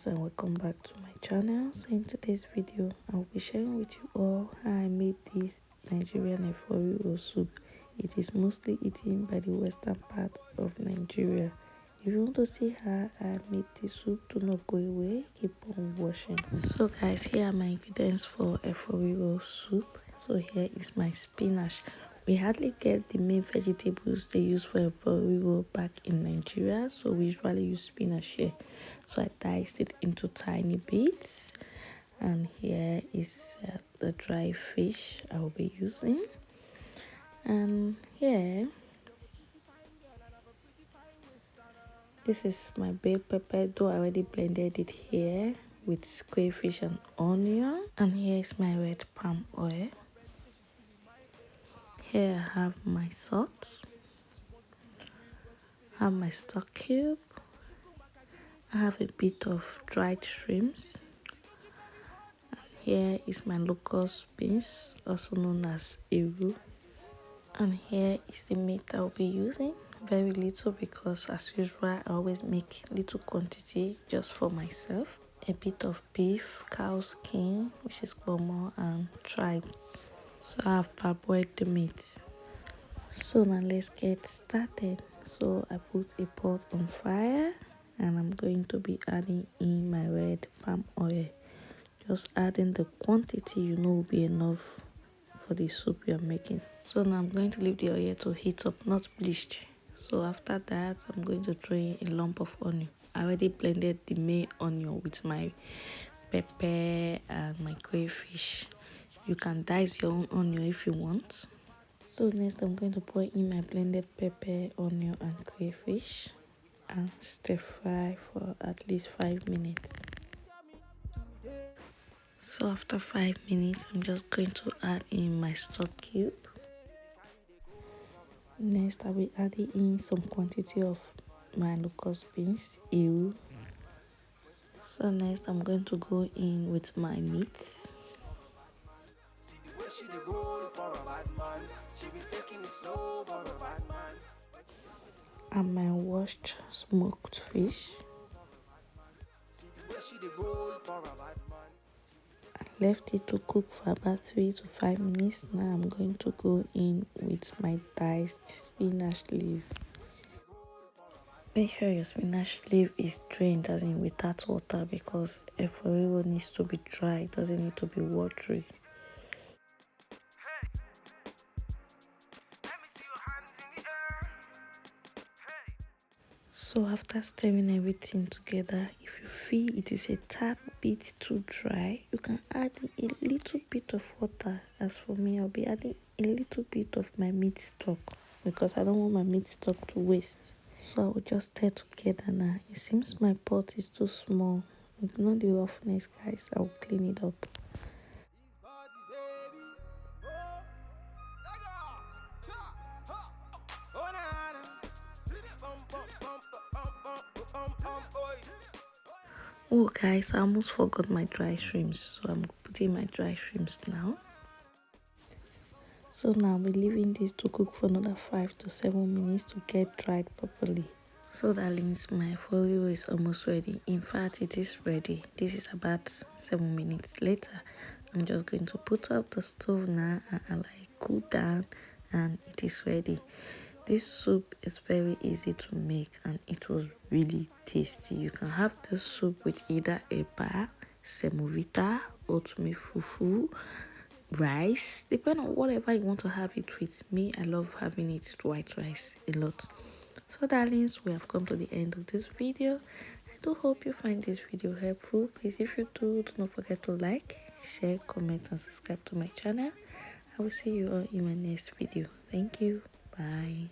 guys, and welcome back to my channel. So in today's video I'll be sharing with you all how I made this Nigerian Eforiro soup. It is mostly eaten by the western part of Nigeria. If you want to see how I made this soup, do not go away, keep on watching. So guys, here are my ingredients for Eforiro soup. So here is my spinach. We hardly get the main vegetables they use for Eforiro back in Nigeria, so we usually use spinach here. So I diced it into tiny bits, and here is the dry fish I will be using. And here, this is my bell pepper, though I already blended it here with crayfish and onion. And here is my red palm oil. Here I have my salt, I have my stock cube, I have a bit of dried shrimps. And here is my locust beans, also known as Eru. And here is the meat I'll be using. Very little, because as usual I always make little quantity just for myself. A bit of beef, cow skin, which is pomo, and tripe. So I have parboiled the meat. So now let's get started. So I put a pot on fire and I'm going to be adding in my red palm oil. Just adding the quantity you know will be enough for the soup you're making. So now I'm going to leave the oil to heat up, not bleached. So after that, I'm going to throw in a lump of onion. I already blended the main onion with my pepper and my crayfish. You can dice your own onion if you want. So next I'm going to pour in my blended pepper, onion and crayfish and stir fry for at least 5 minutes. So after 5 minutes, I'm just going to add in my stock cube. Next I'll be adding in some quantity of my locust beans, ew. So next I'm going to go in with my meats. And my washed smoked fish. I left it to cook for about 3 to 5 minutes. Now I'm going to go in with my diced spinach leaf. Make sure your spinach leaf is drained, as in without water, because Eforiro needs to be dry, it doesn't need to be watery. So after stirring everything together, if you feel it is a tad bit too dry, you can add a little bit of water. As for me, I'll be adding a little bit of my meat stock, because I don't want my meat stock to waste. So I will just stir together now. It seems my pot is too small. Ignore the roughness, guys. I will clean it up. Oh guys, I almost forgot my dry shrimps, so I'm putting my dry shrimps now. So now we're leaving this to cook for another 5 to 7 minutes to get dried properly. So darlings, my Eforiro is almost ready. In fact, it is ready. This is about 7 minutes later. I'm just going to put up the stove now and like cool down, and it is ready. This soup is very easy to make and it was really tasty. You can have this soup with either eba, semovita, oatmeal fufu, rice, depending on whatever you want to have it with. Me, I love having it with white rice a lot. So darlings, we have come to the end of this video. I do hope you find this video helpful. Please, if you do not forget to like, share, comment and subscribe to my channel. I will see you all in my next video. Thank you. Bye.